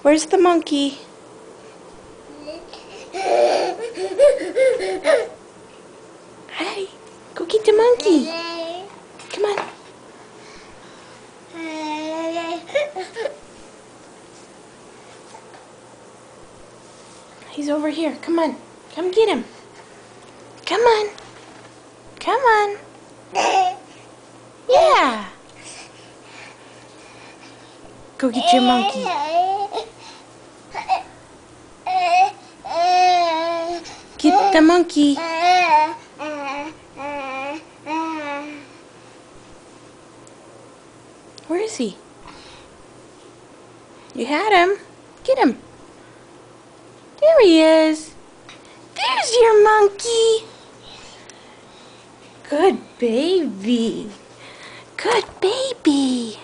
Where's the monkey? Hi, go get the monkey. Come on. He's over here. Come on. Come get him. Come on. Come on. Yeah. Go get your monkey. Get the monkey. Where is he? You had him. Get him. There he is. There's your monkey. Good baby. Good baby.